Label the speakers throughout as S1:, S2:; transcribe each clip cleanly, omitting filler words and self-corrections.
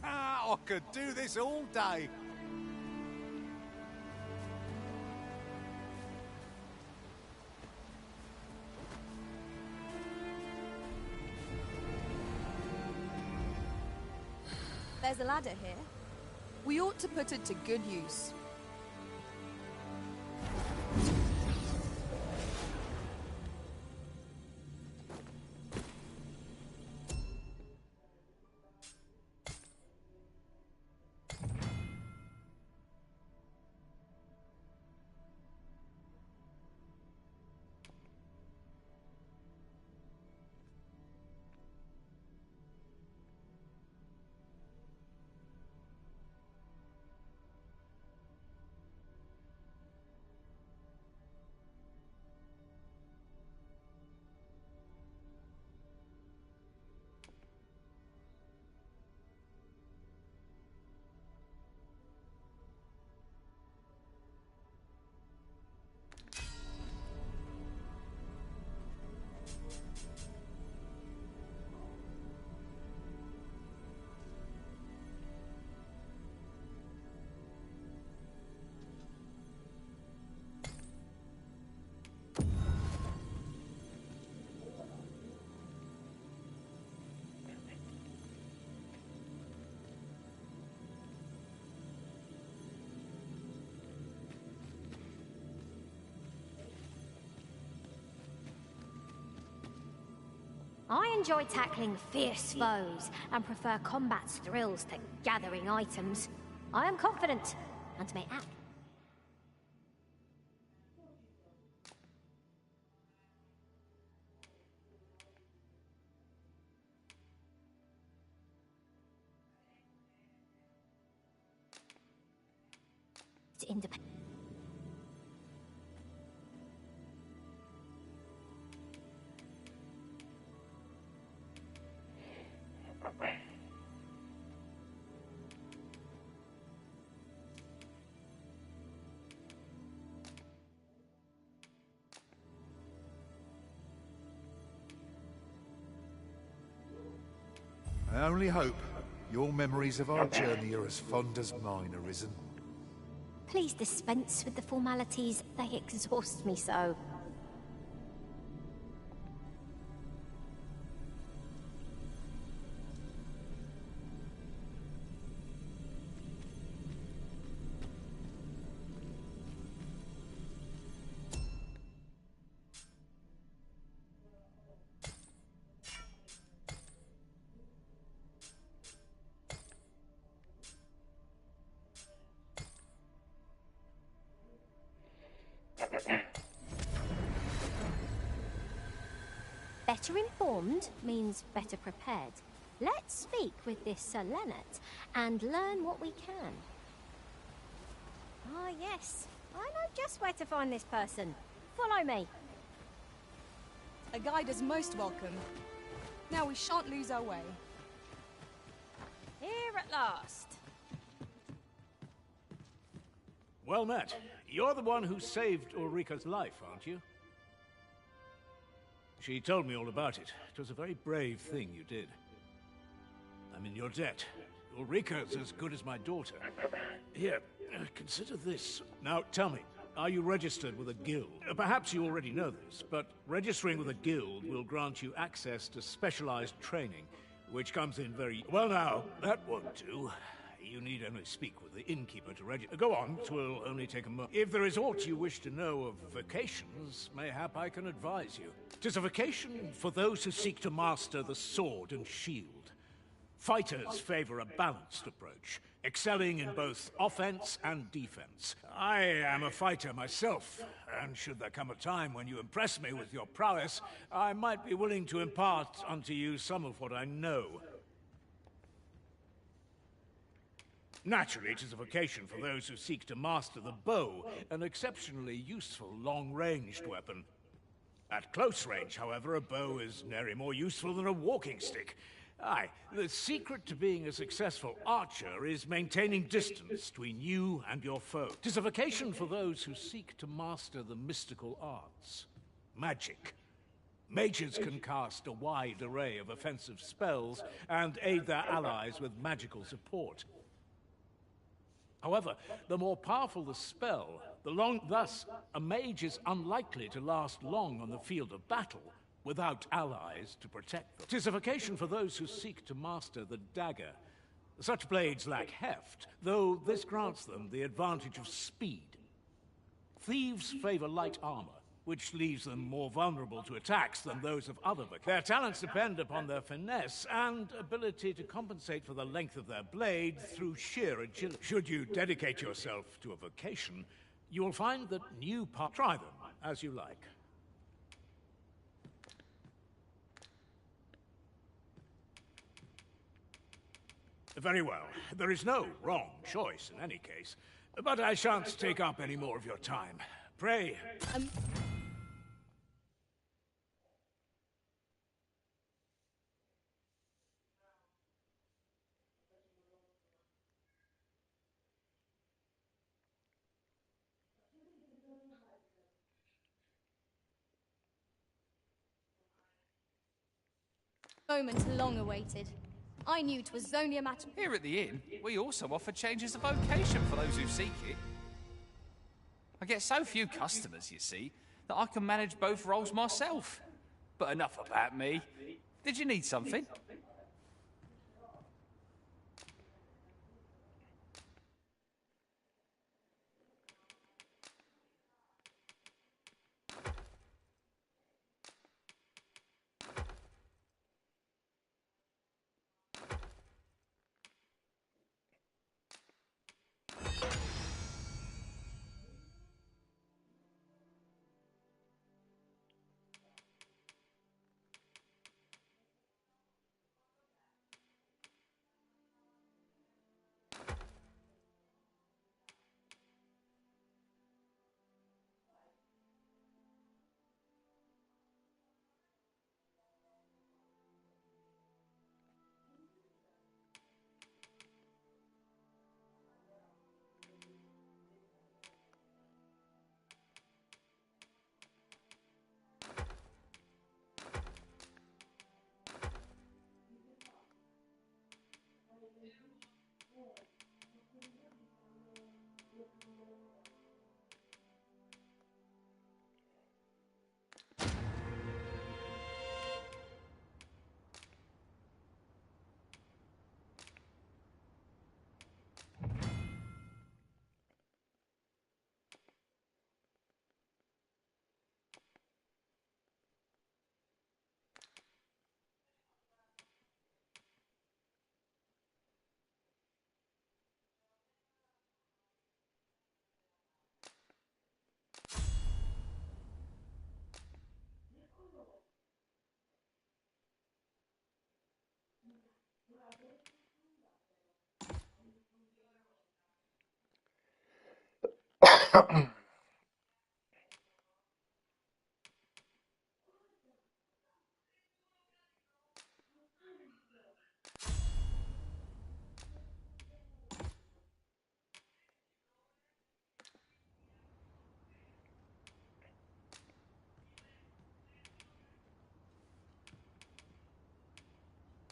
S1: I could do this all day.
S2: There's a ladder here. We ought to put it to good use.
S3: I enjoy tackling fierce foes and prefer combat's thrills to gathering items. I am confident and may act. Independent.
S1: I only hope your memories of our journey are as fond as mine, Arisen.
S3: Please dispense with the formalities. They exhaust me so. Better informed means better prepared. Let's speak with this Sir Leonard and learn what we can. Ah, yes. I know just where to find this person. Follow me.
S2: A guide is most welcome. Now we shan't lose our way.
S3: Here at last.
S4: Well met. You're the one who saved Ulrika's life, aren't you? She told me all about it. It was a very brave thing you did. I'm in your debt. Ulrika's as good as my daughter. Here, consider this. Now, tell me, are you registered with a guild? Perhaps you already know this, but registering with a guild will grant you access to specialized training, which comes in very... Well now, that won't do. You need only speak with the innkeeper to register. Go on, 'twill only take a moment. If there is aught you wish to know of vacations, mayhap I can advise you. 'Tis a vacation for those who seek to master the sword and shield. Fighters favor a balanced approach, excelling in both offense and defense. I am a fighter myself, and should there come a time when you impress me with your prowess, I might be willing to impart unto you some of what I know. Naturally, it is a vocation for those who seek to master the bow, an exceptionally useful long-ranged weapon. At close range, however, a bow is nary more useful than a walking stick. Aye, the secret to being a successful archer is maintaining distance between you and your foe. 'Tis a vocation for those who seek to master the mystical arts. Magic. Mages can cast a wide array of offensive spells and aid their allies with magical support. However, the more powerful the spell, thus, a mage is unlikely to last long on the field of battle without allies to protect them. 'Tis a vocation for those who seek to master the dagger. Such blades lack heft, though this grants them the advantage of speed. Thieves favor light armor, which leaves them more vulnerable to attacks than those of other vocations. Their talents depend upon their finesse and ability to compensate for the length of their blade through sheer agility. Should you dedicate yourself to a vocation, you will find that try them as you like. Very well. There is no wrong choice in any case, but I shan't take up any more of your time. Pray.
S2: Moment long awaited. I knew 'twas only a matter.
S5: Here at the inn, we also offer changes of vocation for those who seek it. I get so few customers, you see, that I can manage both roles myself. But enough about me. Did you need something?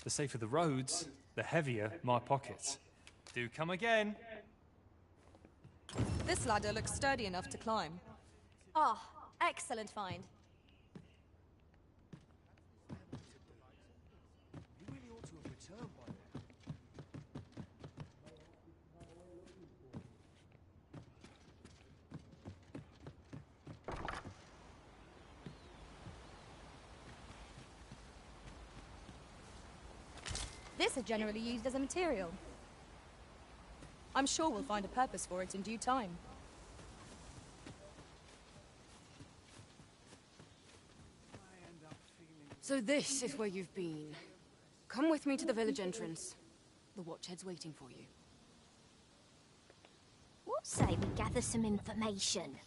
S6: The safer the roads, the heavier my pockets. Do come again.
S2: This ladder looks sturdy enough to climb. Ah, excellent find.
S7: You really ought to have returned by now.
S2: This is generally used as a material. I'm sure we'll find a purpose for it in due time.
S8: So this is where you've been. Come with me to the village entrance. The Watchhead's waiting for you.
S3: What say we gather some information?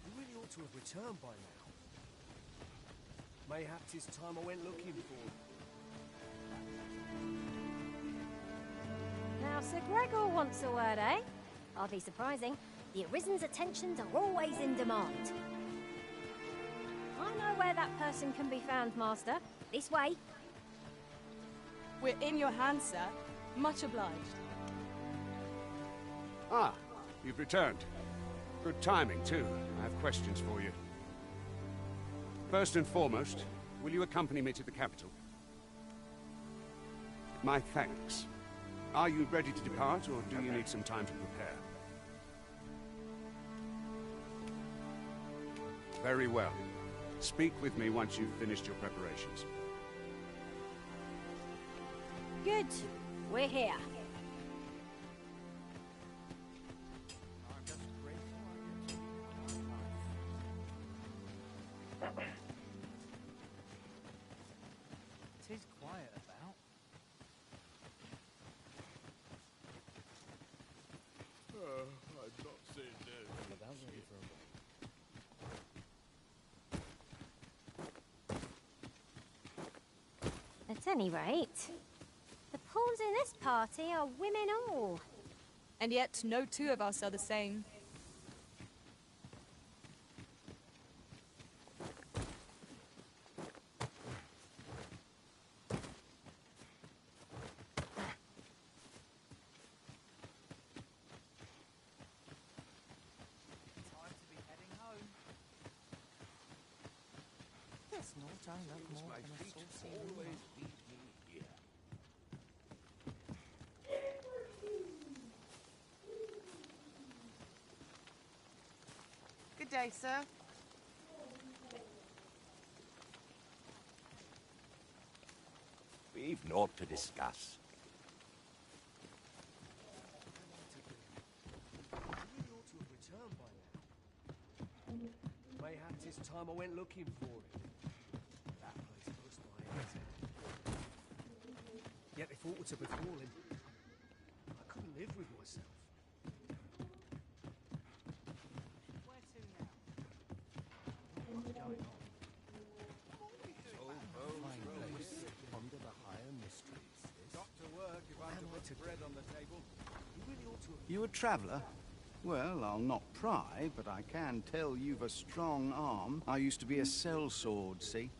S7: You really ought to have returned by now. Mayhaps it's time I went looking for.
S3: Now, Sir Gregor wants a word, eh? Hardly surprising. The Arisen's attentions are always in demand. I know where that person can be found, Master. This way.
S2: We're in your hands, sir. Much obliged.
S9: Ah, you've returned. Good timing, too. I have questions for you. First and foremost, will you accompany me to the capital? My thanks. Are you ready to depart, or do you need some time to prepare? Very well. Speak with me once you've finished your preparations.
S3: Good. We're here.
S5: It is quiet about.
S1: I've not seen this.
S3: At any rate, the pawns in this party are women all.
S2: And yet, no two of us are the same.
S5: Time to be heading home. There's no time left more than a saucy always lead me here.
S10: Good day, sir.
S11: We've naught to discuss.
S7: You really ought to have returned by now. Mayhap 'tis time I went looking for it. That place puts my head. Yet if aught were to befall him, I couldn't live with myself.
S5: Where to now? What's going on?
S7: Under the higher mysteries.
S1: Got to work if I'm to put bread on the table.
S7: You really ought to have.
S12: You a traveller? Well, I'll not pry, but I can tell you've a strong arm. I used to be a sellsword, see?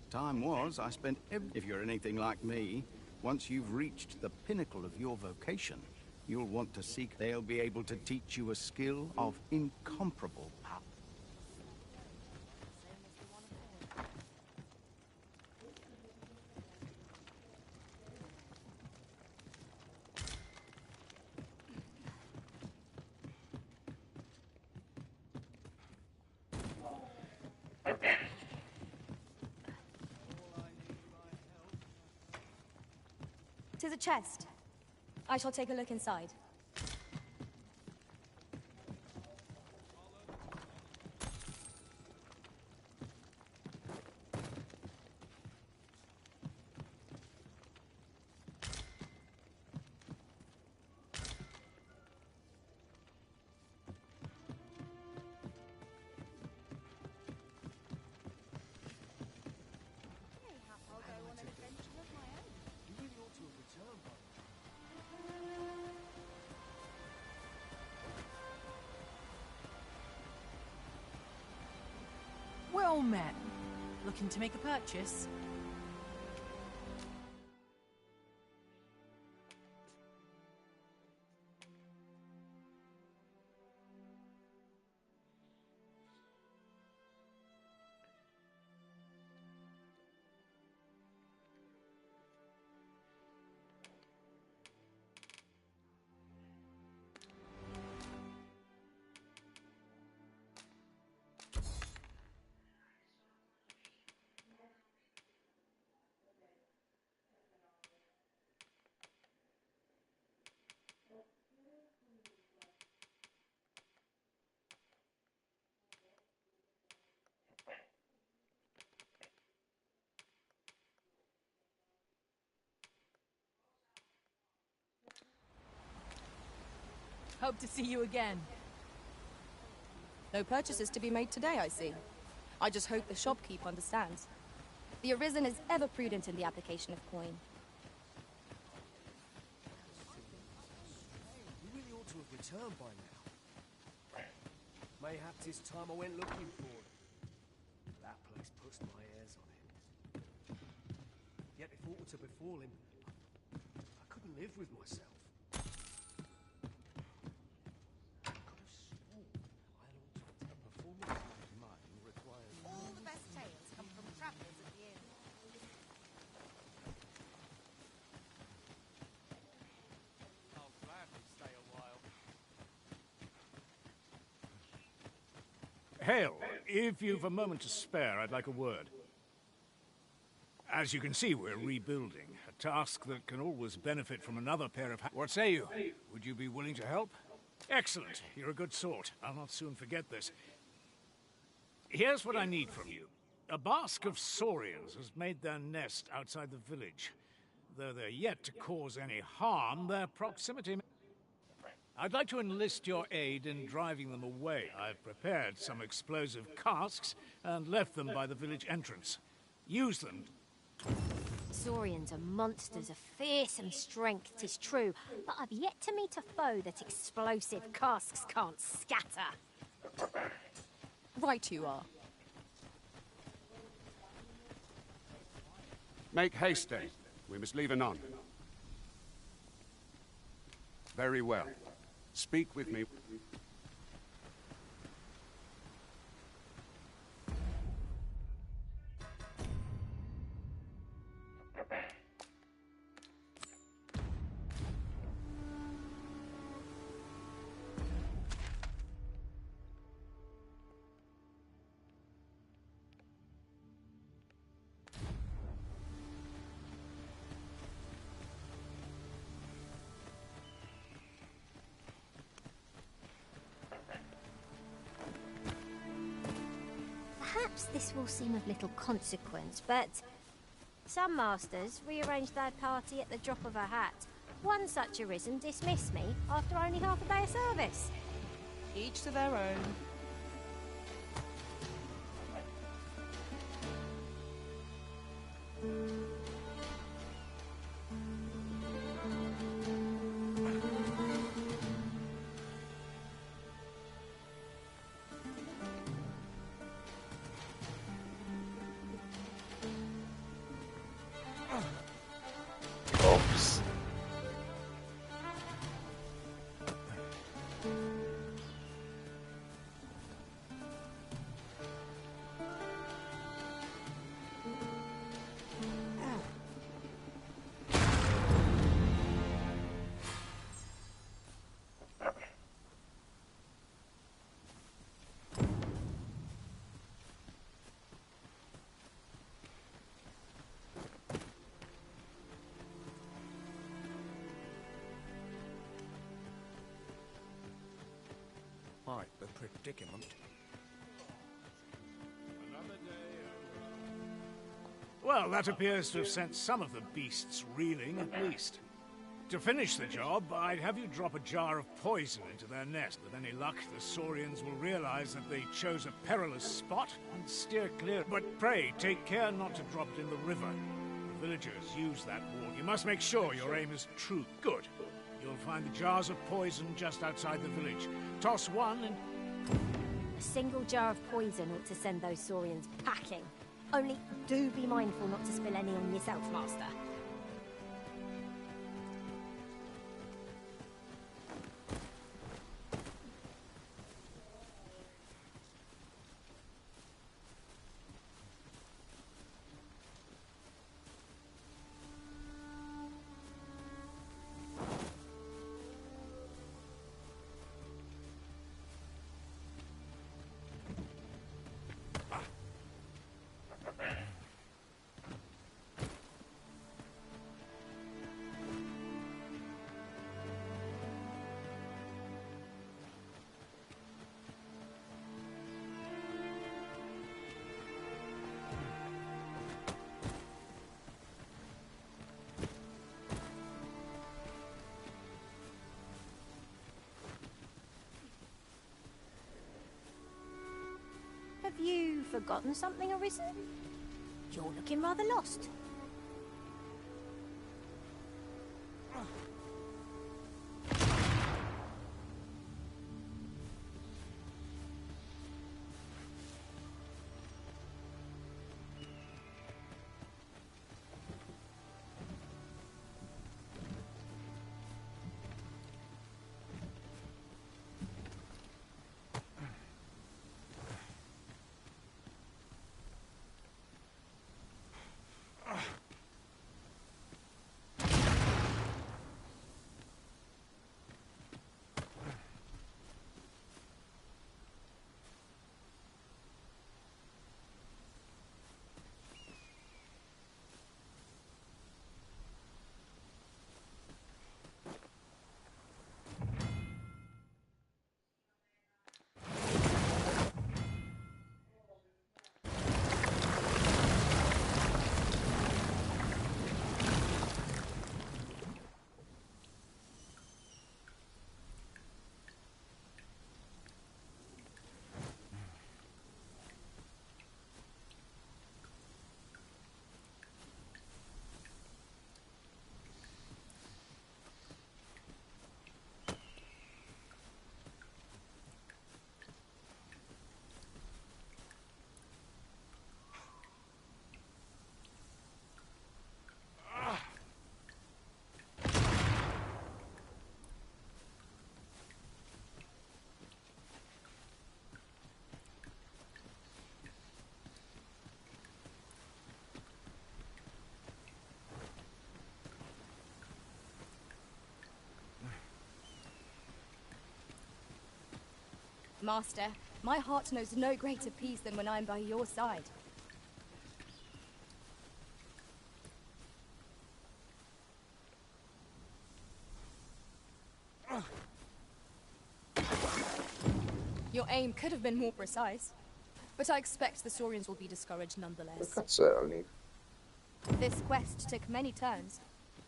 S12: Time was, I spent If you're anything like me, once you've reached the pinnacle of your vocation, you'll want to seek. They'll be able to teach you a skill of incomparable power.
S2: Tis a chest. I shall take a look inside.
S7: You really ought to have returned by now.
S10: Well met. Looking to make a purchase? Hope to see you again.
S2: No purchases to be made today, I see. I just hope the shopkeep understands. The Arisen is ever prudent in the application of coin.
S7: You really ought to have returned by now. Mayhap 'tis time I went looking for it. That place puts mortal to befall him, I couldn't live with myself. I could have sworn I had altered a performance of mine requires...
S11: All the best tales come from travelers at the inn.
S5: I'll gladly stay a while.
S4: Hale, if you've a moment to spare, I'd like a word. As you can see, we're rebuilding. A task that can always benefit from another pair of hands. What say you? Would you be willing to help? Excellent. You're a good sort. I'll not soon forget this. Here's what I need from you. A bask of saurians has made their nest outside the village. Though they're yet to cause any harm, their proximity... I'd like to enlist your aid in driving them away. I've prepared some explosive casks and left them by the village entrance. Use them.
S3: Saurians are monsters of fearsome strength, 'tis true, but I've yet to meet a foe that explosive casks can't scatter.
S2: Right you are.
S9: Make haste, then. We must leave anon. Very well. Speak with me.
S3: Perhaps this will seem of little consequence, but some masters rearrange their party at the drop of a hat. One such arisen dismissed me after only half a day of service.
S10: Each to their own.
S13: Oops.
S7: Quite the predicament.
S4: Well, that appears to have sent some of the beasts reeling, at least. To finish the job, I'd have you drop a jar of poison into their nest. With any luck, the Saurians will realize that they chose a perilous spot and steer clear. But pray, take care not to drop it in the river. The villagers use that wall. You must make sure your aim is true. Good. You'll find the jars of poison just outside the village. Toss one and...
S3: A single jar of poison ought to send those Saurians packing. Only do be mindful not to spill any on yourself, Master. Have you forgotten something, Arisen? You're looking rather lost.
S2: Master, my heart knows no greater peace than when I am by your side. Your aim could have been more precise, but I expect the Saurians will be discouraged nonetheless.
S13: Certainly.
S2: This quest took many turns,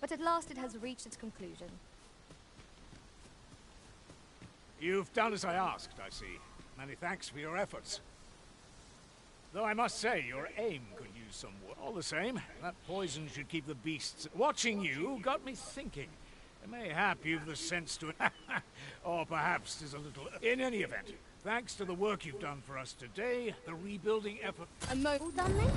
S2: but at last it has reached its conclusion.
S4: You've done as I asked, I see. Many thanks for your efforts. Though I must say, your aim could use some work. All the same, that poison should keep the beasts... Watching you got me thinking. Mayhap you've the sense to... or perhaps there's a little... In any event, thanks to the work you've done for us today, the rebuilding effort...
S2: All done then?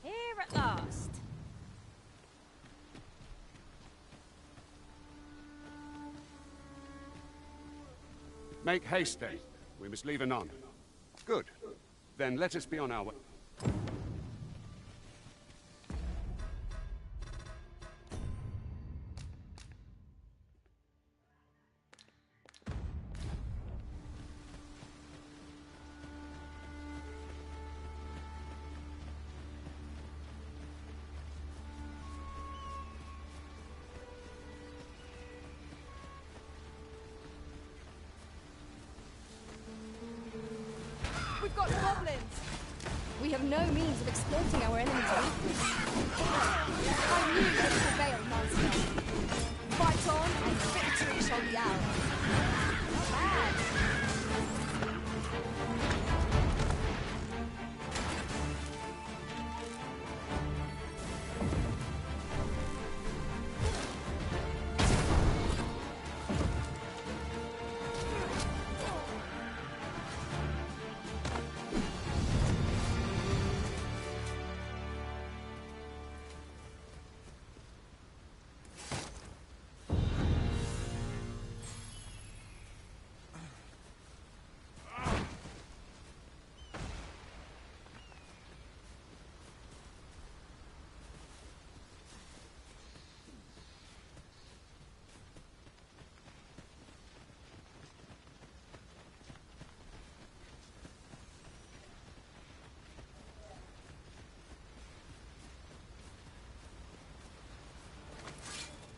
S3: Here at last.
S9: Make haste, then. We must leave anon. Good. Then let us be on our way.
S2: We've got goblins! We have no means of exploiting our enemy's weakness. I knew you would prevail, Master. Fight on, and victory shall be ours. Not bad.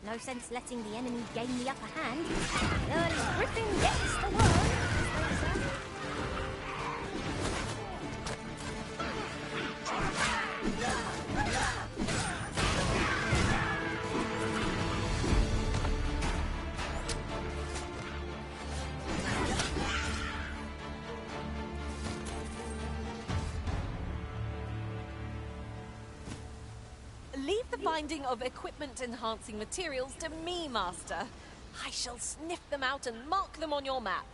S3: No sense letting the enemy gain the upper hand. The early griffin gets the worm, as they say.
S14: Leave the finding of equipment-enhancing materials to me, Master. I shall sniff them out and mark them on your map.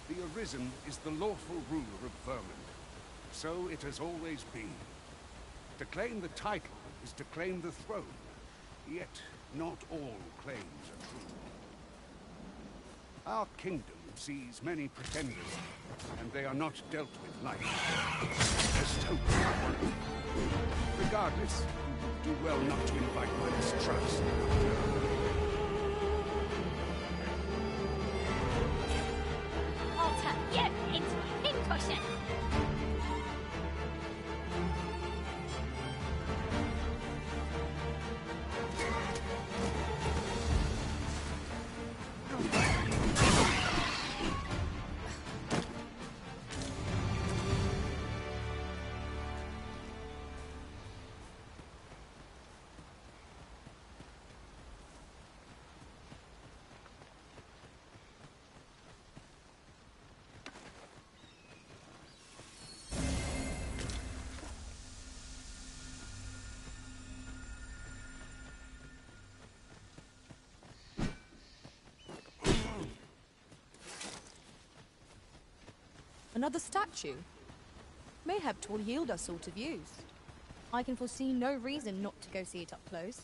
S9: The Arisen is the lawful ruler of Vermund. So it has always been. To claim the title is to claim the throne. Yet, not all claims are true. Our kingdom sees many pretenders, and they are not dealt with lightly. Just hope for one. Regardless, do well not to invite my mistrust.
S8: Another statue? Mayhap 'twill yield us all to views.
S2: I can foresee no reason not to go see it up close.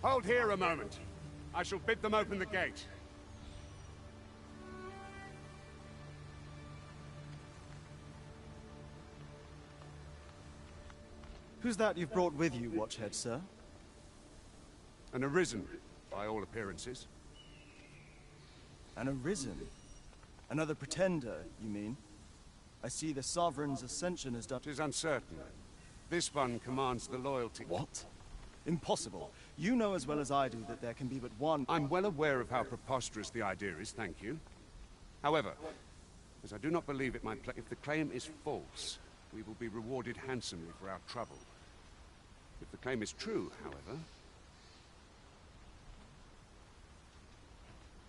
S9: Hold here a moment. I shall bid them open the gate.
S15: Who's that you've brought with you, Watchhead, sir?
S9: An arisen, by all appearances.
S15: An arisen? Another pretender, you mean? I see the Sovereign's ascension has done—
S9: 'Tis uncertain. This one commands the loyalty—
S15: What? Impossible. You know as well as I do that there can be but one—
S9: I'm well aware of how preposterous the idea is, thank you. However, as I do not believe it might if the claim is false, we will be rewarded handsomely for our trouble. If the claim is true, however...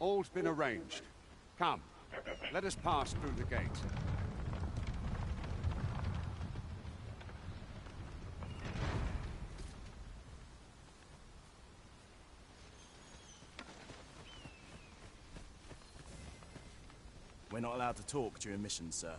S9: All's been arranged. Come, let us pass through the gate.
S15: We're not allowed to talk during missions, sir.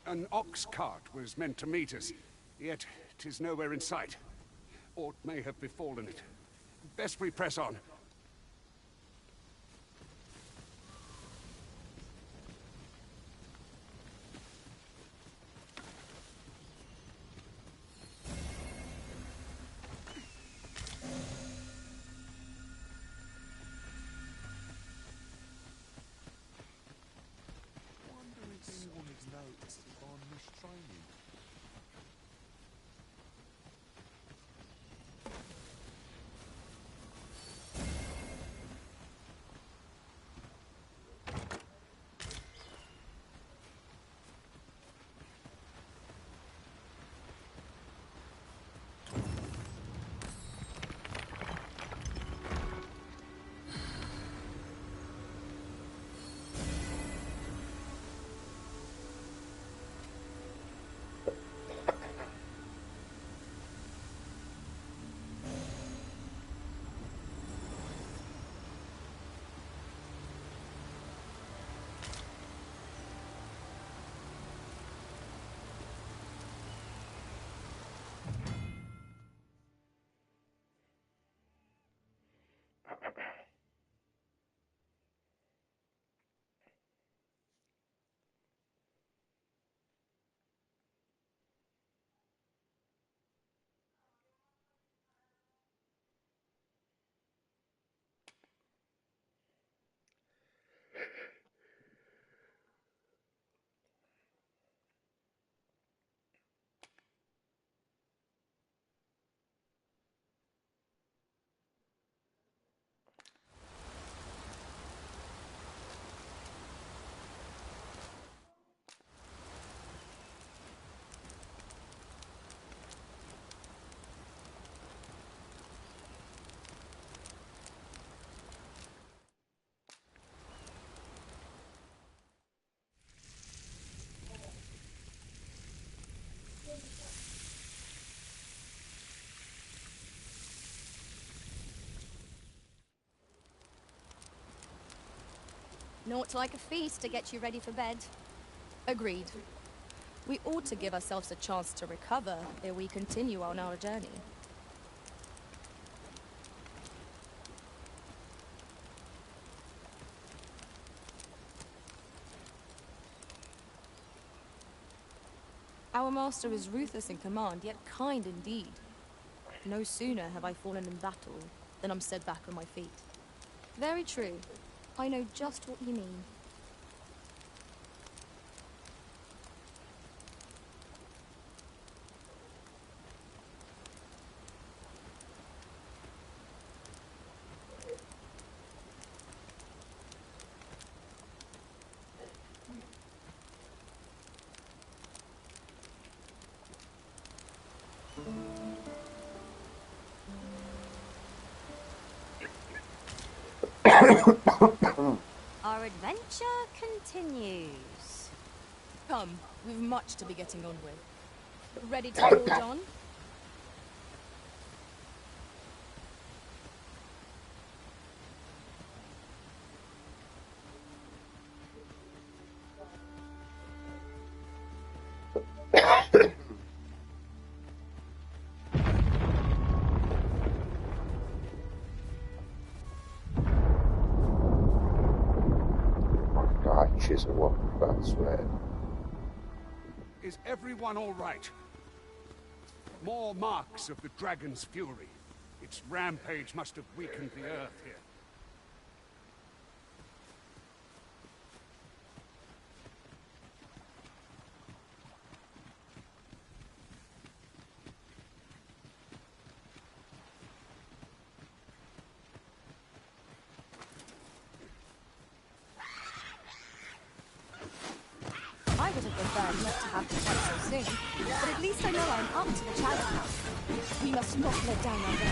S9: An ox cart was meant to meet us, yet 'tis nowhere in sight. Aught may have befallen it. Best we press on.
S2: Naught like a feast to get you ready for bed.
S8: Agreed. We ought to give ourselves a chance to recover ere we continue on our journey. Our master is ruthless in command, yet kind indeed. No sooner have I fallen in battle than I'm set back on my feet.
S2: Very true. I know just what you mean.
S3: Our adventure continues.
S8: Come, we've much to be getting on with.
S2: Ready to forge on?
S13: Chisel one, that's red.
S9: Is everyone all right? More marks of the dragon's fury. Its rampage must have weakened the earth here.
S2: I would have preferred not to have to fight so soon, but at least I know I'm up to the challenge. We must not let down our guard.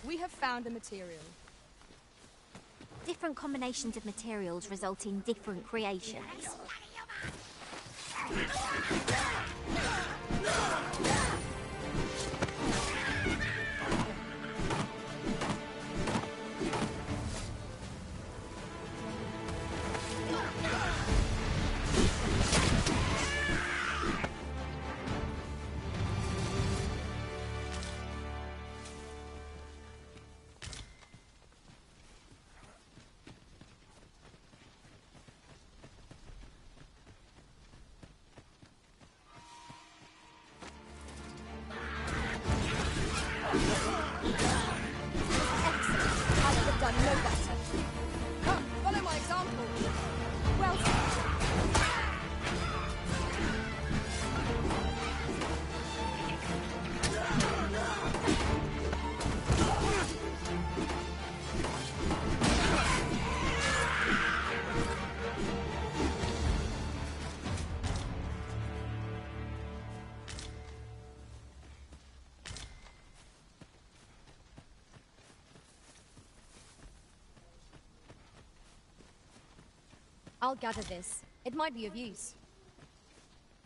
S2: We have found a material.
S3: Different combinations of materials result in different creations.
S2: I'll gather this. It might be of use.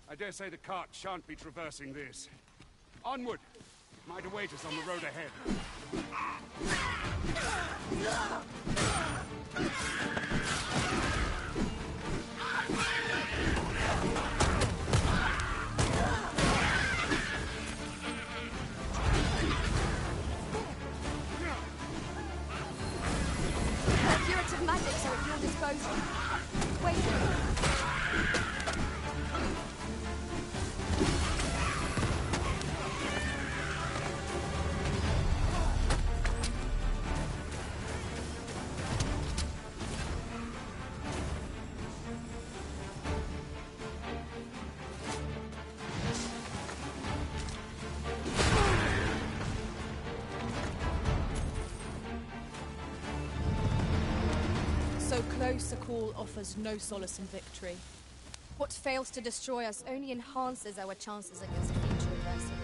S9: I dare say the cart shan't be traversing this. Onward! Might await us on the road ahead.
S2: Curative magics are at your disposal. Wait a minute.
S8: So close a call offers no solace in victory.
S2: What fails to destroy us only enhances our chances against future adversities.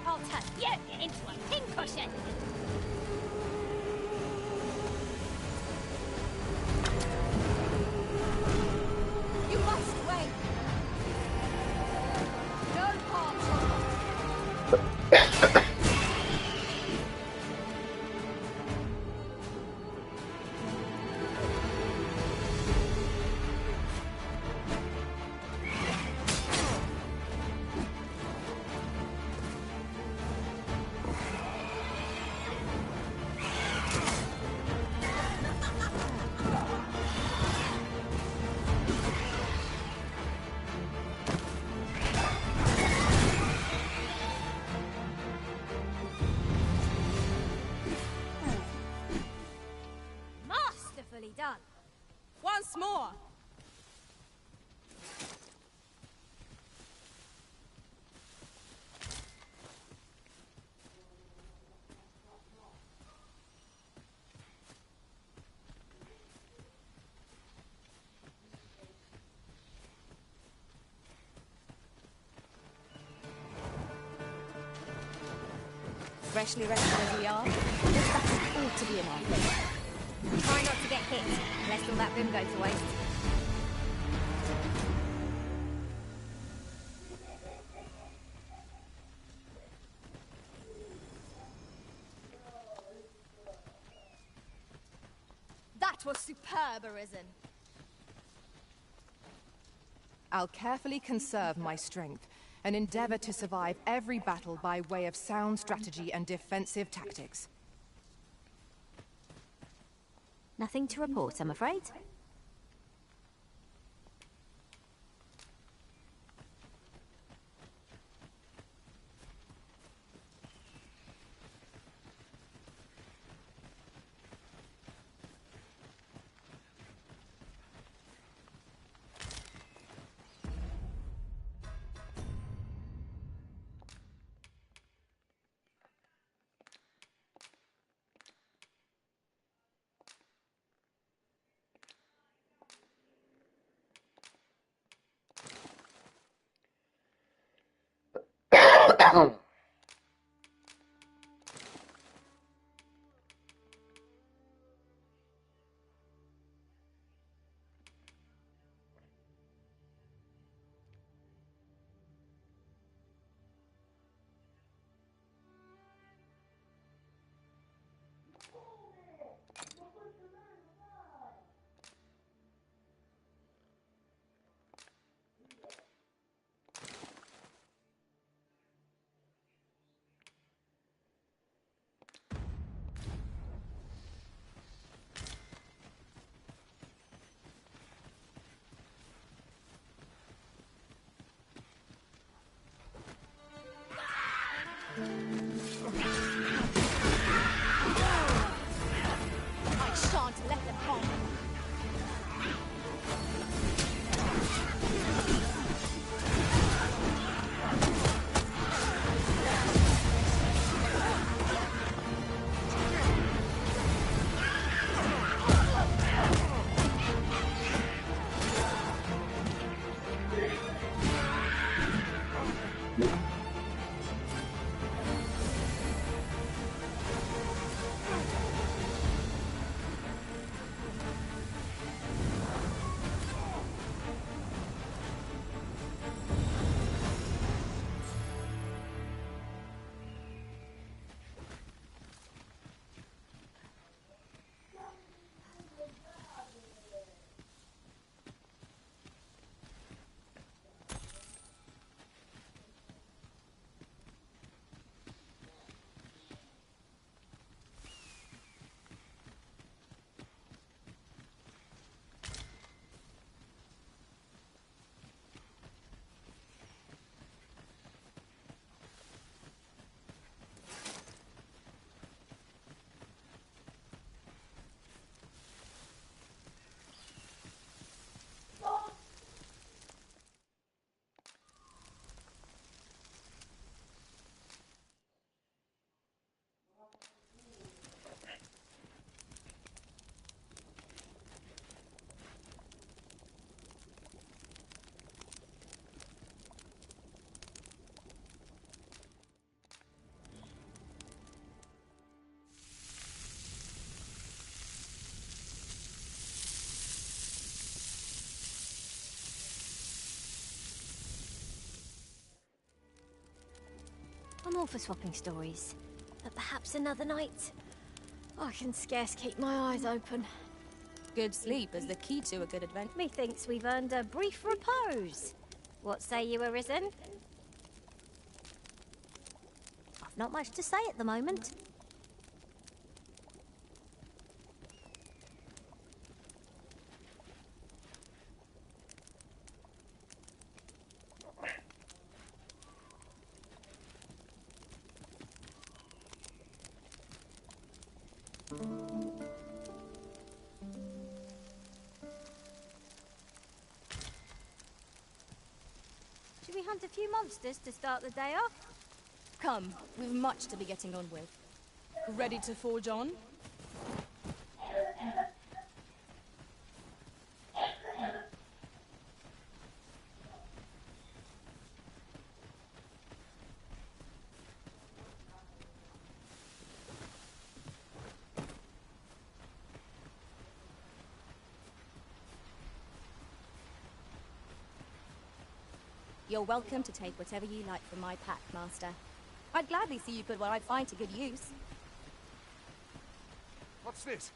S3: I'll turn you into a pincushion.
S2: You must wait. No Parte.
S3: Masterfully done.
S8: Once more! Freshly rested as we are, this battle ought to be in our favour.
S3: Try not to get hit, lest all that vim go to waste.
S2: That was superb, Arisen.
S16: I'll carefully conserve my strength and endeavor to survive every battle by way of sound strategy and defensive tactics.
S3: Nothing to report, I'm afraid.
S2: I shan't let them harm me.
S3: more for swapping stories. But perhaps another night. I can scarce keep my eyes open.
S8: Good sleep is the key to a good adventure.
S3: Methinks we've earned a brief repose. What say you, Arisen? I've not much to say at the moment. Should we hunt a few monsters to start the day off?
S8: Come, we've much to be getting on with. Ready to forge on? You're welcome to take whatever you like from my pack, Master. I'd gladly see you put what I find to good use.
S9: What's this?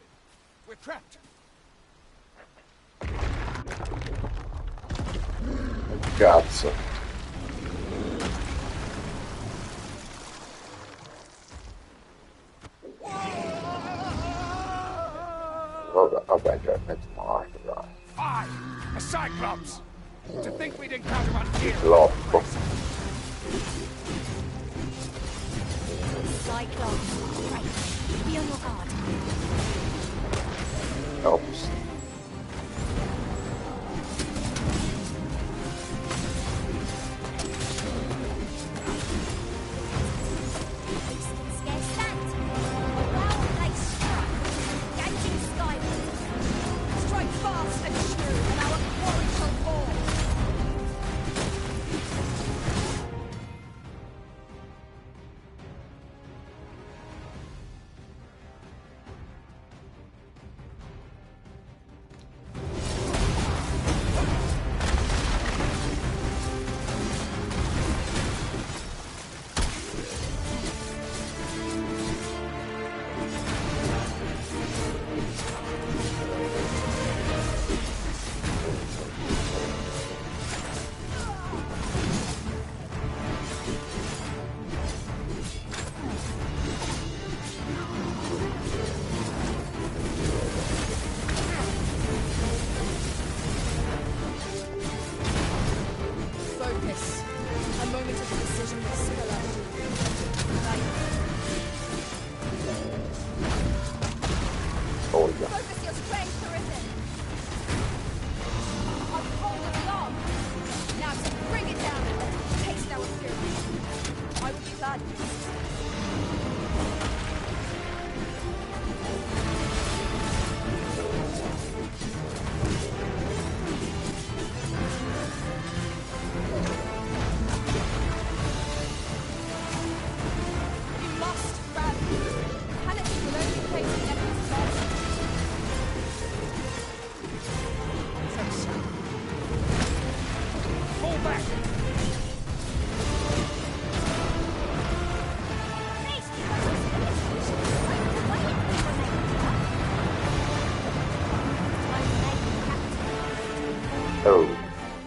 S9: We're trapped.
S13: Cazzo. Vabbè, già mezzo morto, dai.
S9: Fire! A Cyclops! To think we'd encounter one here.
S13: Floppo.
S3: Cyclops. Right. Be on your guard.
S13: Oops.
S3: Scarce stand. Well, they strike. Gazing skyward. Strike fast and true, and our quarry shall fall.
S8: Focus. A moment of decision will spill out.
S13: Oh, yeah.
S2: Focus your strength, Arisen. I've holding along. Now to bring it down and taste our fury. I would be glad to. You must rally. Panic will only place the enemy's march.
S9: Fall back!
S13: Oh.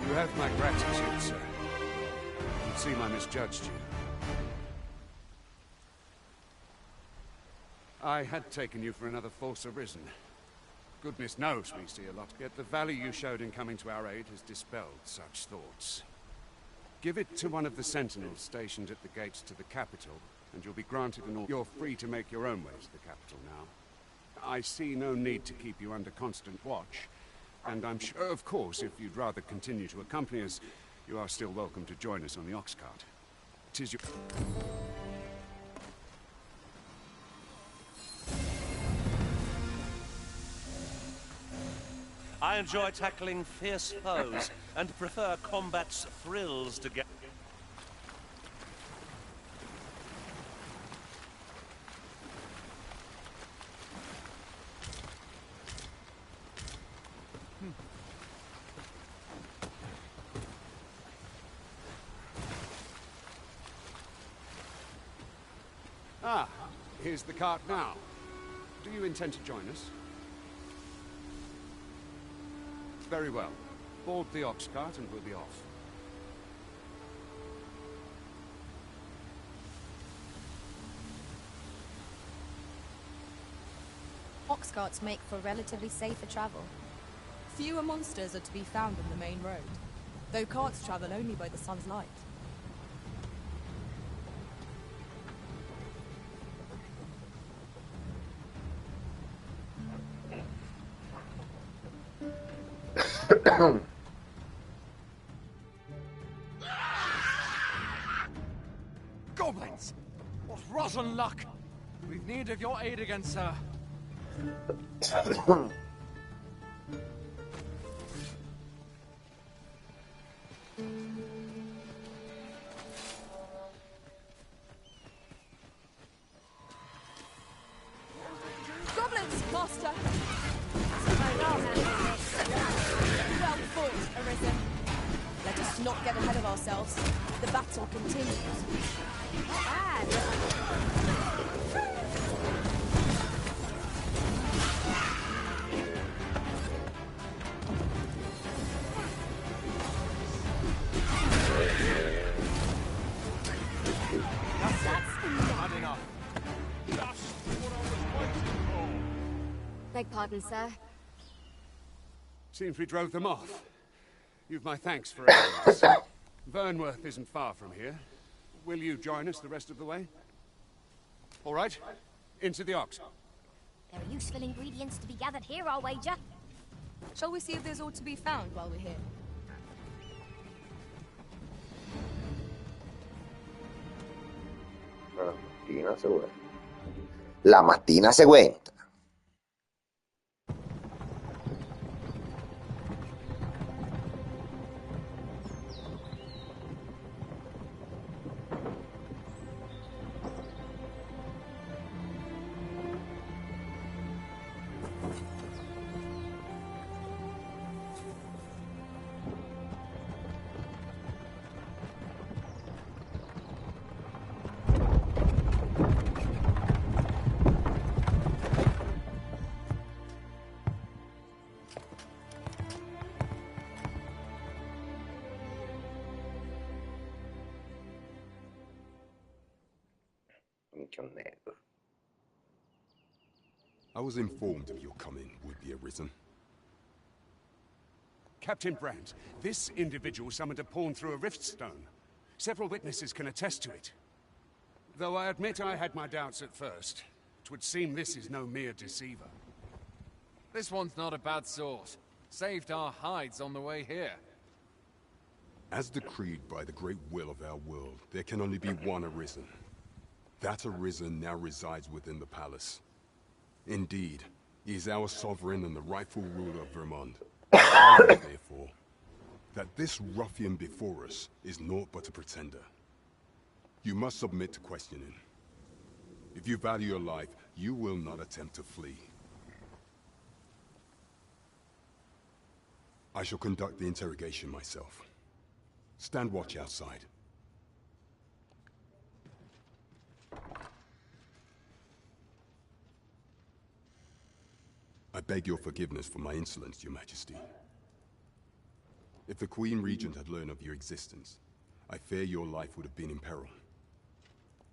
S9: You have my gratitude, sir. It seems I misjudged you. I had taken you for another false Arisen. Goodness knows we see a lot, yet the value you showed in coming to our aid has dispelled such thoughts. Give it to one of the sentinels stationed at the gates to the capital, and you'll be granted an order. You're free to make your own way to the capital now. I see no need to keep you under constant watch, and I'm sure, of course, if you'd rather continue to accompany us, you are still welcome to join us on the ox cart. 'Tis your...
S17: I enjoy tackling fierce foes and prefer combat's thrills to get.
S9: Here's the cart now. Do you intend to join us? Very well. Board the ox cart and we'll be off.
S8: Ox carts make for relatively safer travel. Fewer monsters are to be found on the main road, though carts travel only by the sun's light.
S18: Goblins! What rotten luck! We've need of your aid again, sir.
S8: Goblins, master! Well fought, Arisen. Let us not get ahead of ourselves. The battle continues.
S18: Not enough. Just what I was waiting for.
S2: Beg pardon, sir.
S9: Seems we drove them off. You've my thanks for aiding us. Vernworth isn't far from here. Will you join us the rest of the way? All right. Into the ox.
S3: There are useful ingredients to be gathered here, I'll wager.
S8: Shall we see if there's aught to be found while we're here?
S13: La mattina seguente.
S19: I was informed of your coming, would-be Arisen.
S9: Captain Brandt, this individual summoned a pawn through a rift stone. Several witnesses can attest to it. Though I admit I had my doubts at first. It would seem this is no mere deceiver.
S18: This one's not a bad sort. Saved our hides on the way here.
S19: As decreed by the great will of our world, there can only be one Arisen. That Arisen now resides within the palace. Indeed, he is our sovereign and the rightful ruler of Vermont. Therefore, that this ruffian before us is naught but a pretender. You must submit to questioning. If you value your life, you will not attempt to flee. I shall conduct the interrogation myself. Stand watch outside. I beg your forgiveness for my insolence, Your Majesty. If the Queen Regent had learned of your existence, I fear your life would have been in peril.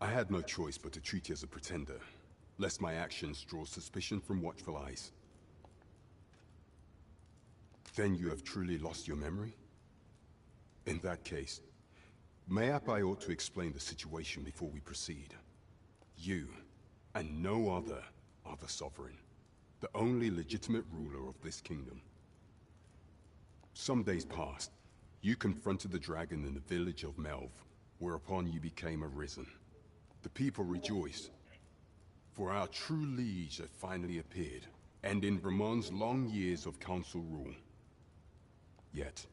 S19: I had no choice but to treat you as a pretender, lest my actions draw suspicion from watchful eyes. Then you have truly lost your memory? In that case, mayhap I ought to explain the situation before we proceed. You, and no other, are the sovereign. The only legitimate ruler of this kingdom. Some days past, you confronted the dragon in the village of Melv, whereupon you became Arisen. The people rejoiced, for our true liege had finally appeared, ending Vermont's long years of council rule. Yet,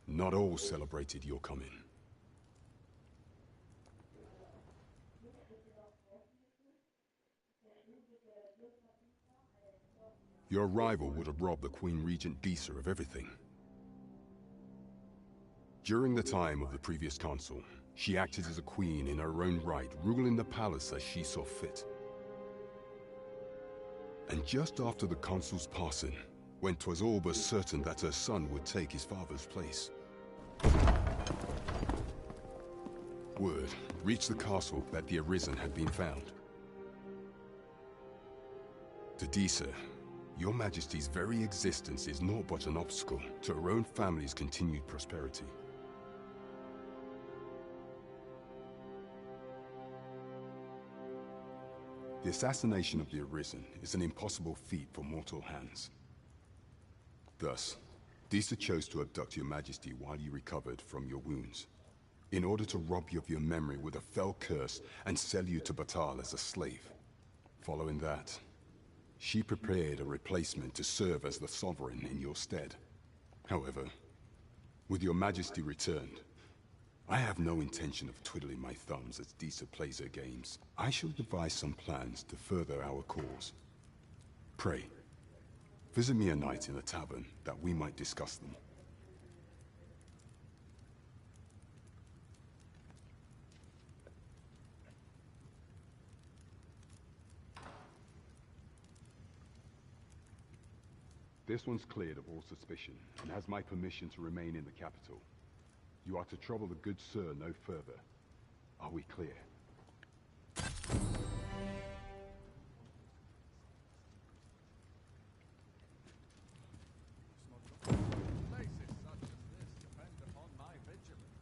S19: not all celebrated your coming. Your arrival would have robbed the Queen Regent Disa of everything. During the time of the previous consul, she acted as a queen in her own right, ruling the palace as she saw fit. just after the consul's passing, when 'twas all but certain that her son would take his father's place. Word reached the castle that the Arisen had been found. To Disa, your Majesty's very existence is naught but an obstacle to her own family's continued prosperity. The assassination of the Arisen is an impossible feat for mortal hands. Thus, Disa chose to abduct your Majesty while you recovered from your wounds, in order to rob you of your memory with a fell curse and sell you to Batal as a slave. Following that, she prepared a replacement to serve as the Sovereign in your stead. However, with your Majesty returned, I have no intention of twiddling my thumbs as Disa plays her games. I shall devise some plans to further our cause. Pray, visit me a night in the tavern that we might discuss them. This one's cleared of all suspicion and has my permission to remain in the capital. You are to trouble the good sir no further. Are we clear?
S18: Places such as this depend upon my vigilance.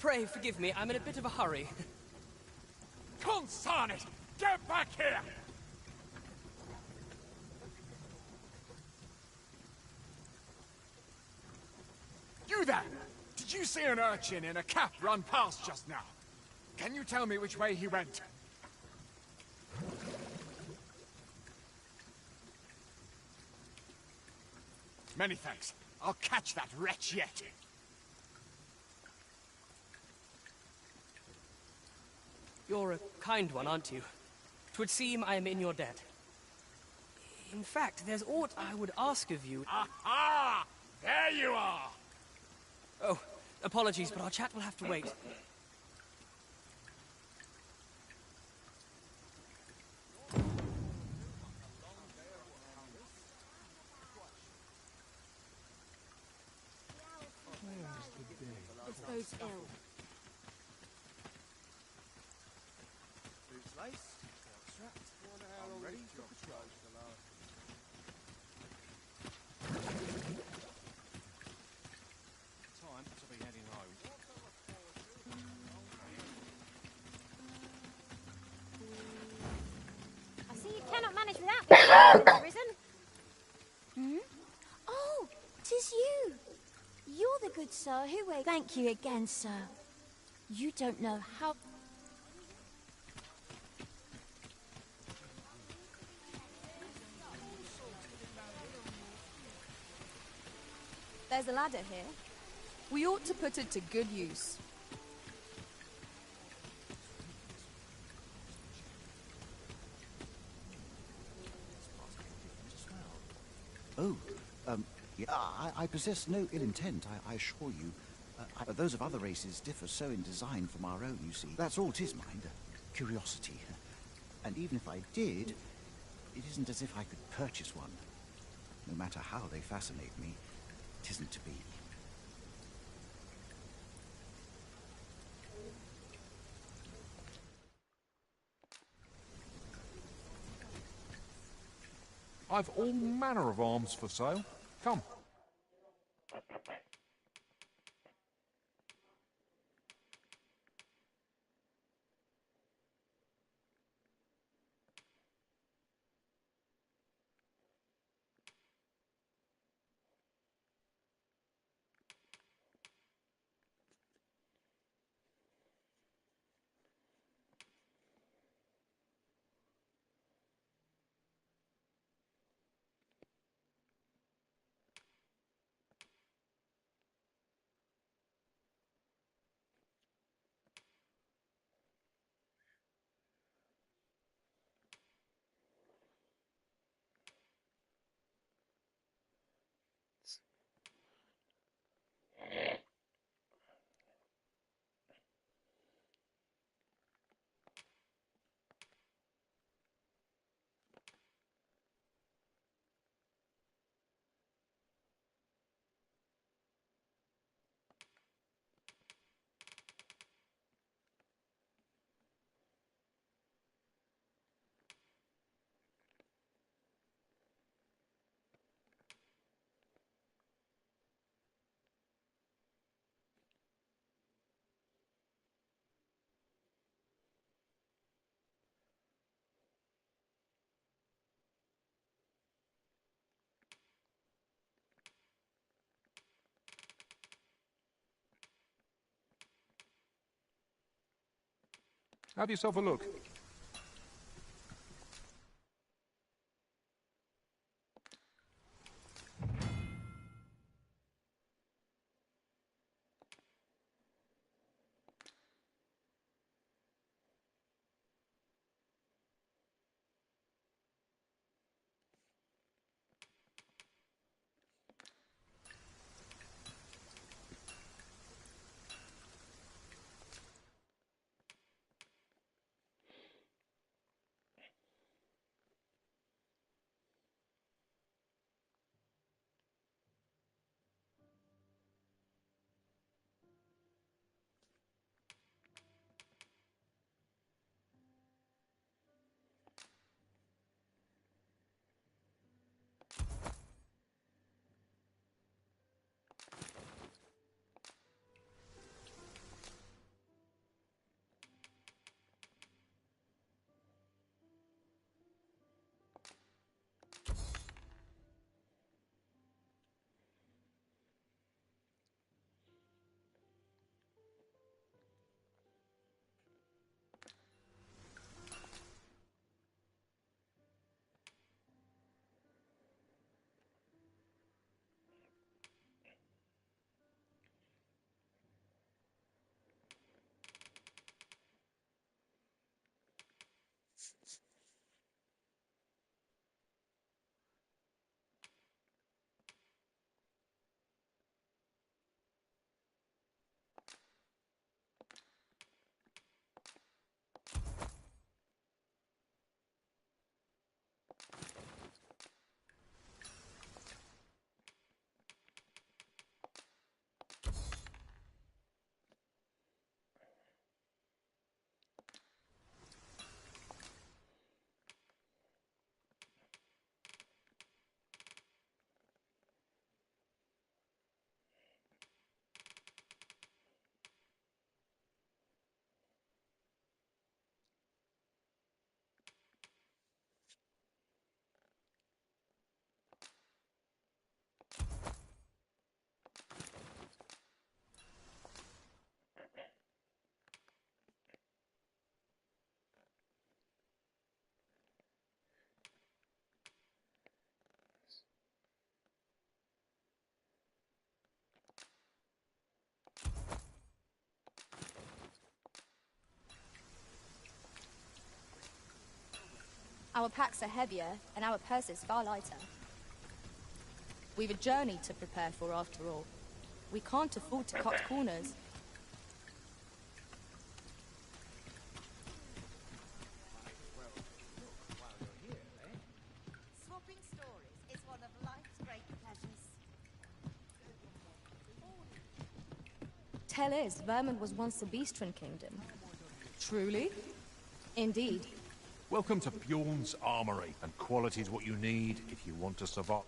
S7: Pray forgive me, I'm in a bit of a hurry.
S18: Consarn it! Get back here! You there! Did you see an urchin in a cap run past just now? Can you tell me which way he went? Many thanks. I'll catch that wretch yet.
S7: You're a kind one, aren't you? 'Twould seem I am in your debt. In fact, there's aught I would ask of you.
S18: Aha! There you are!
S7: Oh, apologies, but our chat will have to wait.
S2: This bodes ill.
S12: Boots laced, strapped, I'm ready for patrol.
S18: Time to be heading home.
S3: I see you cannot manage without me, Mr. Risen.
S2: Hmm? Oh, 'tis you. You're the good sir who wait. Thank you again, sir. You don't know how...
S8: There's a ladder here. We ought to put it to good use.
S20: Oh, yeah, I possess no ill intent, I assure you. Those of other races differ so in design from our own, you see. That's all 'tis, mind. Curiosity. And even if I did, it isn't as if I could purchase one. No matter how they fascinate me, it isn't to be.
S18: I've all manner of arms for sale. Come. Have yourself a look.
S8: Our packs are heavier, and our purses far lighter. We've a journey to prepare for after all. We can't afford to cut corners.
S11: Swapping stories is one of life's great pleasures.
S8: Tell is, Vermont was once a beastren kingdom. Truly? Indeed.
S21: Welcome to Bjorn's Armory, and quality's what you need if you want to survive.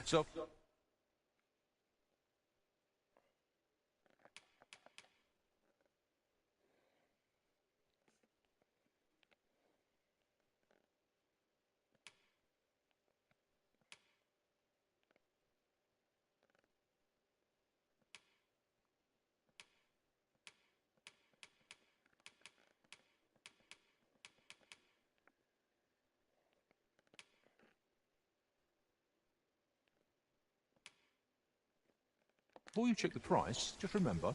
S21: So before you check the price, just remember.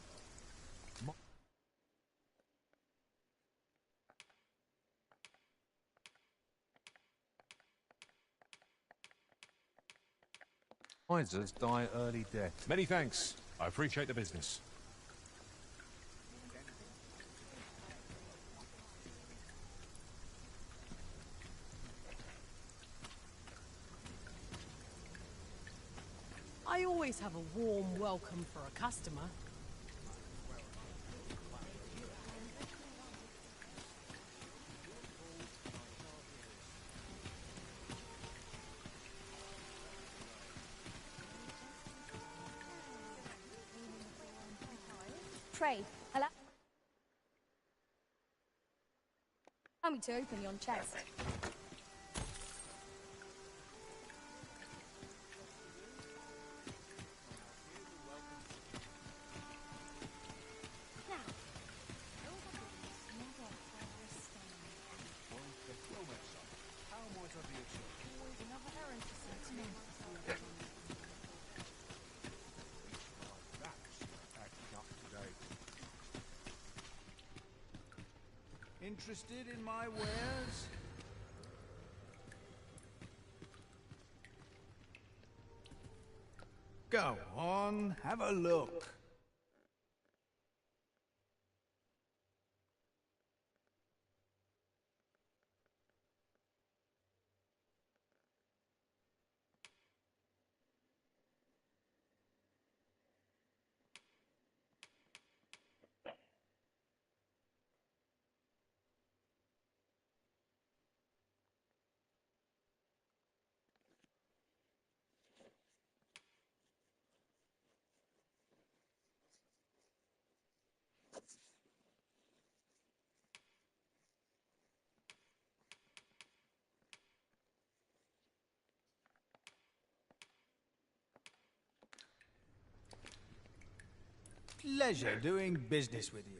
S21: Misers die early death. Many thanks. I appreciate the business.
S10: I always have a warm welcome for a customer.
S8: Pray, allow me to open yon chest.
S12: Interested in my wares? Go on, have a look.
S6: pleasure doing business with you.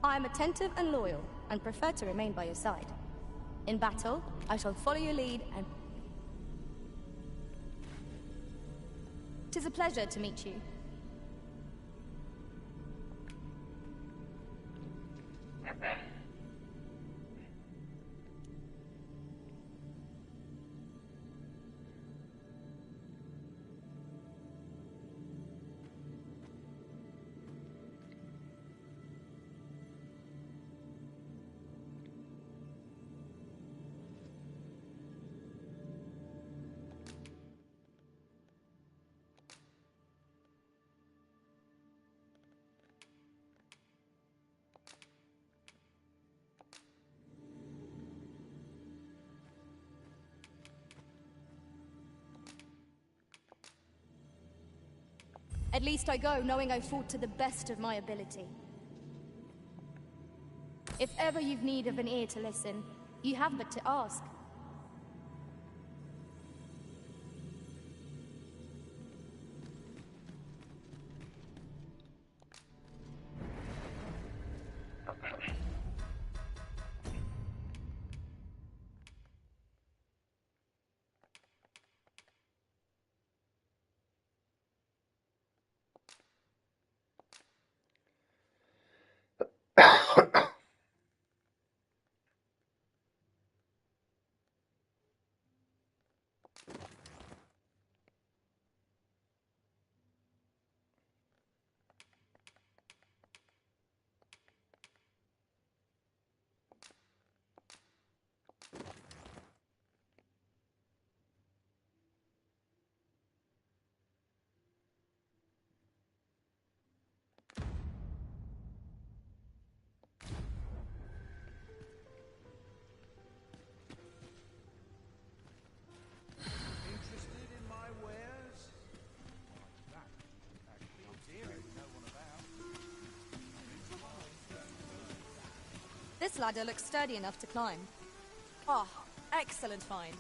S2: I am attentive and loyal, and prefer to remain by your side. In battle, I shall follow your lead and... 'Tis a pleasure to meet you. At least I go knowing I fought to the best of my ability. If ever you've need of an ear to listen, you have but to ask.
S8: This ladder looks sturdy enough to climb. Oh, excellent find.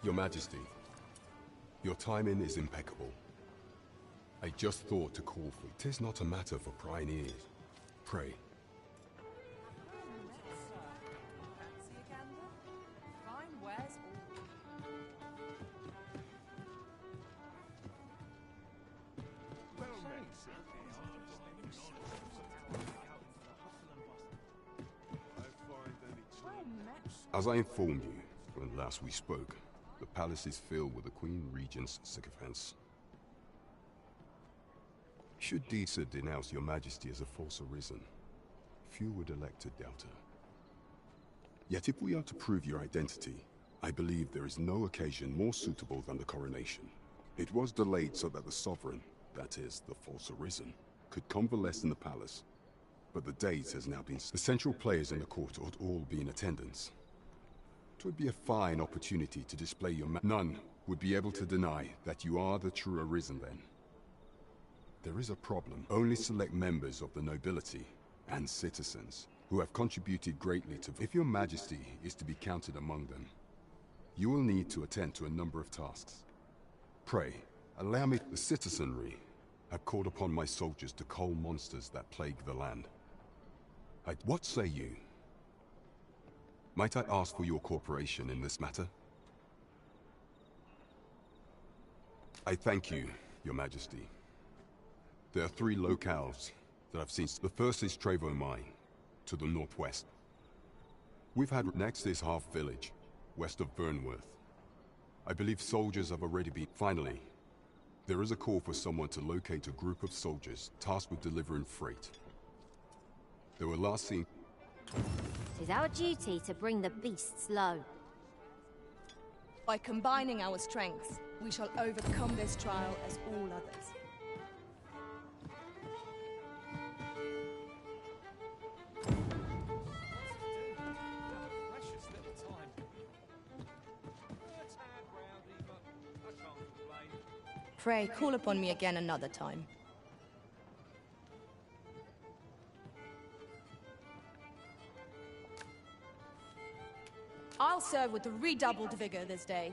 S19: Your Majesty, your timing is impeccable. I just thought to call for you. 'Tis not a matter for prying ears. Pray. As I informed you when last we spoke, the palace is filled with the Queen Regent's sycophants. Should Deesa denounce your Majesty as a false arisen, few would elect to doubt her. Yet if we are to prove your identity, I believe there is no occasion more suitable than the coronation. It was delayed so that the sovereign, that is, the false arisen, could convalesce in the palace. But the date has now been... The central players in the court ought all be in attendance. It would be a fine opportunity to display your None would be able to deny that you are the true arisen then. There is a problem. Only select members of the nobility and citizens who have contributed greatly to... If your Majesty is to be counted among them, you will need to attend to a number of tasks. Pray, allow me... The citizenry have called upon my soldiers to cull monsters that plague the land. What say you? Might I ask for your cooperation in this matter? I thank you, Your Majesty. There are 3 locales that I've seen. The first is Trevo Mine, to the northwest. We've had... Next is Half Village, west of Burnworth. I believe soldiers have already been... Finally, there is a call for someone to locate a group of soldiers tasked with delivering freight. They were last seen...
S3: It is our duty to bring the beasts low.
S8: By combining our strengths, we shall overcome this trial as all others. Pray, call upon me again another time. I'll serve with redoubled vigor this day.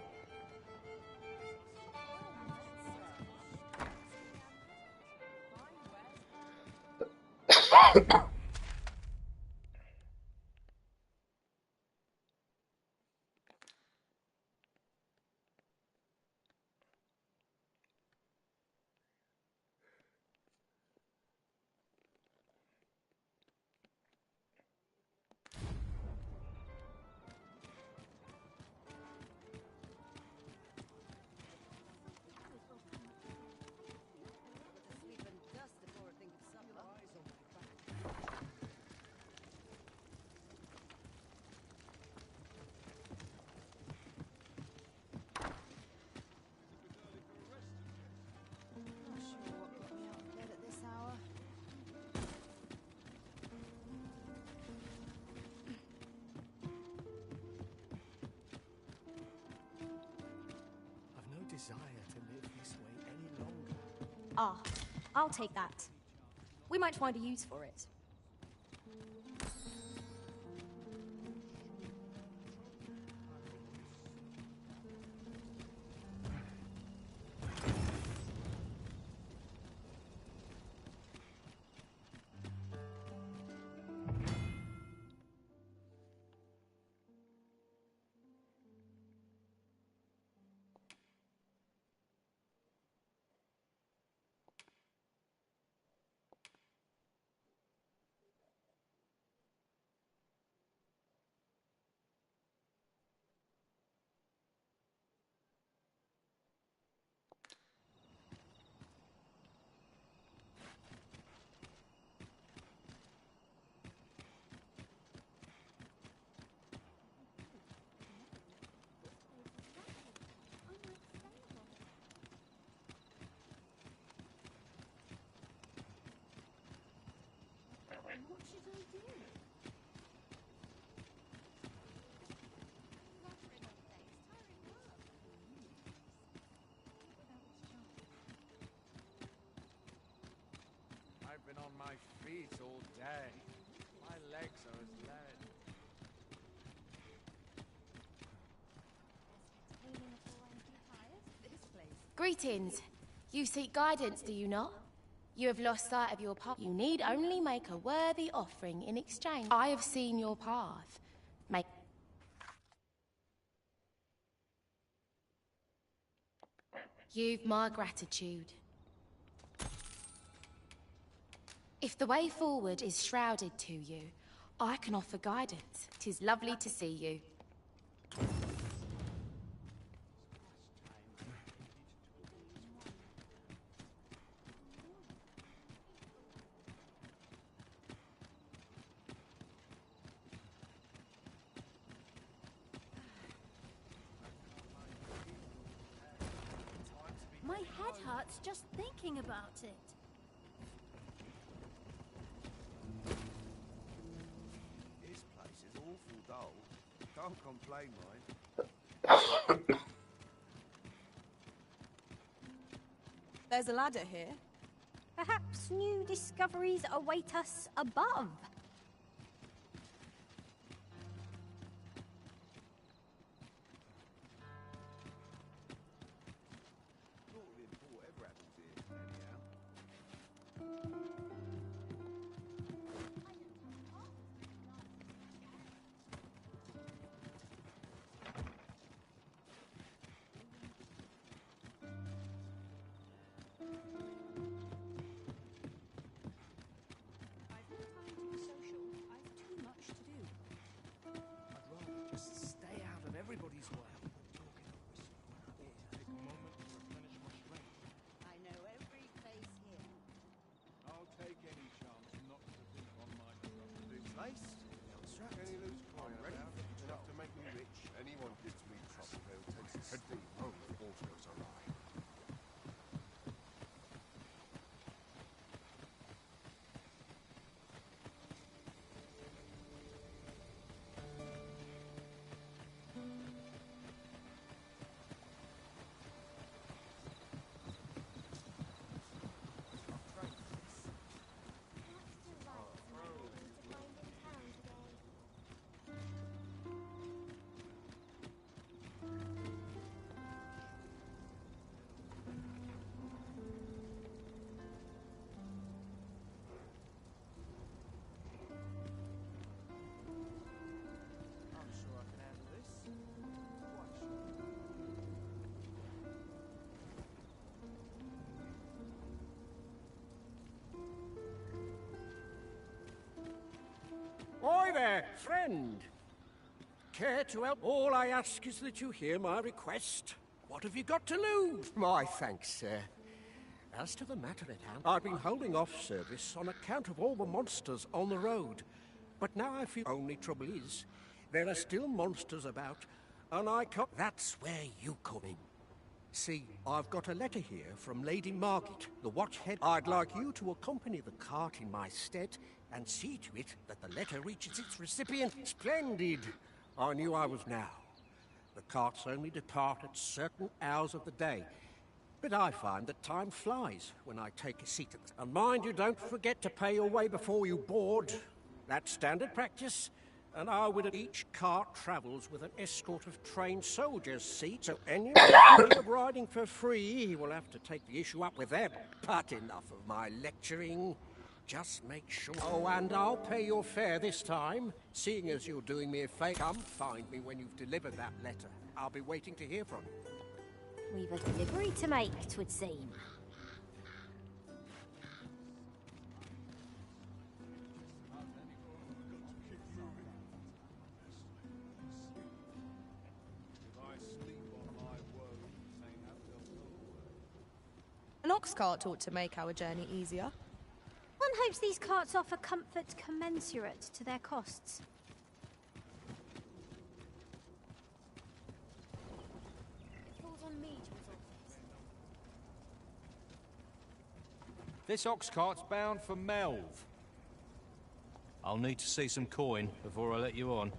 S7: Desire to live this way any longer.
S8: Ah, I'll take that. We might find a use for it.
S18: my feet all day. My legs are as lead.
S1: Greetings. You seek guidance, do you not? You have lost sight of your path. You need only make a worthy offering in exchange. I have seen your path. Make... You've my gratitude. If the way forward is shrouded to you, I can offer guidance. 'Tis lovely to see you.
S22: My head hurts just thinking about it.
S7: This place is awful dull. Can't complain, mind.
S8: There's a ladder here.
S3: Perhaps new discoveries await us above.
S7: Just stay out of everybody's way. Take a moment to replenish my strength.
S11: I know every place here.
S18: I'll take any chance not to think on my
S7: New place? Any loose coin ready? Enough to make me rich. Anyone gives me trouble, they'll take a steam home if water goes awry. I'm sure I can handle this.
S23: Oi there, friend. Care to help? All I ask is that you hear my request. What have you got to lose? My thanks, sir. As to the matter at hand, I've been holding off service on account of all the monsters on the road. But now I feel only trouble is, there are still monsters about, and I can't... That's where you come in. See, I've got a letter here from Lady Margaret, the watchhead. I'd like you to accompany the cart in my stead and see to it that the letter reaches its recipient. Splendid! I knew I was now. The carts only depart at certain hours of the day, but I find that time flies when I take a seat at the... And mind you, don't forget to pay your way before you board. That's standard practice. And I would... Each cart travels with an escort of trained soldiers, see? So anyone thinking of riding for free will have to take the issue up with them. But enough of my lecturing. Just make sure... Oh, and I'll pay your fare this time. Seeing as you're doing me a favour, come find me when you've delivered that letter. I'll be waiting to hear from you.
S3: We've a delivery to make, 'twould seem.
S8: An ox cart ought to make our journey easier.
S3: One hopes these carts offer comfort commensurate to their costs. It falls on me to resolve this.
S21: This ox cart's bound for Melv. I'll need to see some coin before I let you on.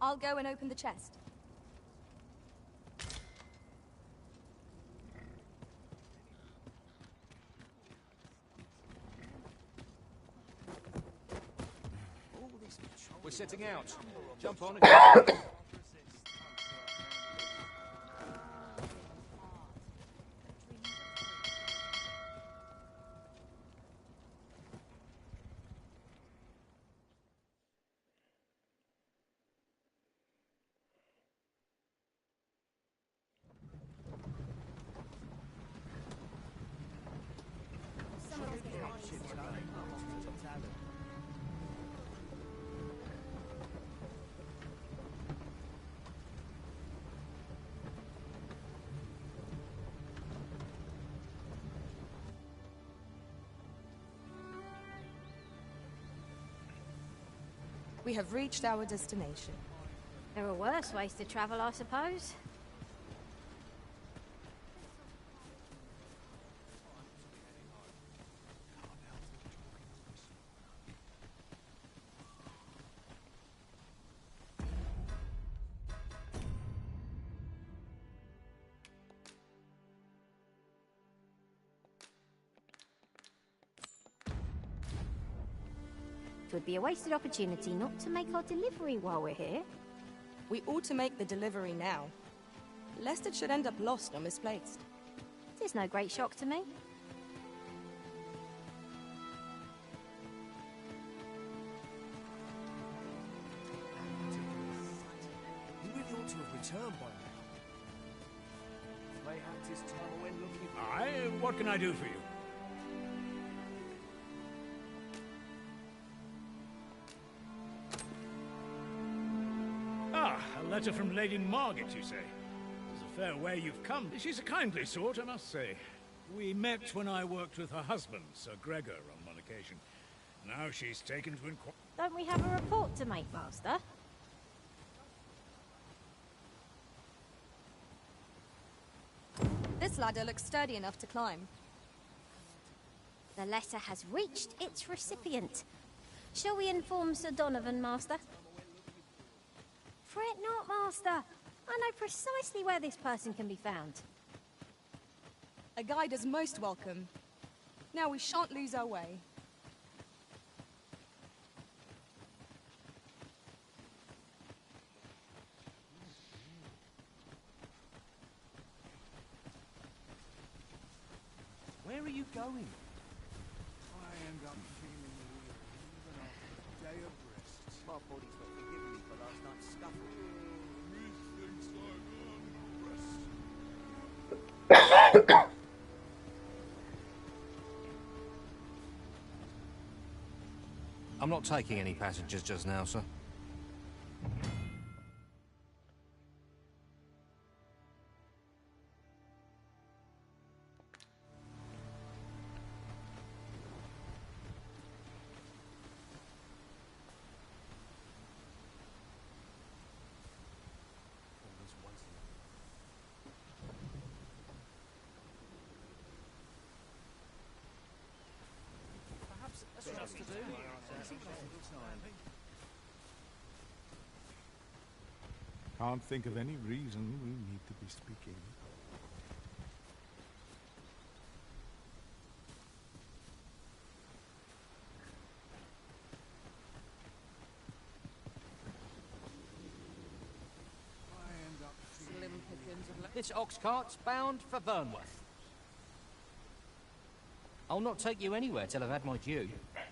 S2: I'll go and open the chest.
S21: We're setting out. Jump on and...
S8: We have reached our destination.
S3: There are worse ways to travel, I suppose. It would be a wasted opportunity not to make our delivery while we're here.
S8: We ought to make the delivery now, lest it should end up lost or misplaced.
S3: It is no great shock to me.
S7: He really ought to have returned by now. Mayhaps his time went looking...
S4: Aye, what can I do for you? Ah, a letter from Lady Margaret, you say? It's a fair way you've come. She's a kindly sort, I must say. We met when I worked with her husband, Sir Gregor, on one occasion. Now she's taken to inquire...
S3: Don't we have a report to make, Master?
S2: This ladder looks sturdy enough to climb.
S3: The letter has reached its recipient. Shall we inform Sir Donovan, Master? Fret not, Master. I know precisely where this person can be found.
S2: A guide is most welcome. Now we shan't lose our way.
S7: Where are you going? I end up feeling weird even after a day of rest.
S20: My body's not forgiving me for last night's scuffle.
S21: I'm not taking any passengers just now, sir.
S4: Can't think of any reason we need to be speaking.
S21: This ox cart's bound for Vernworth. I'll not take you anywhere till I've had my due.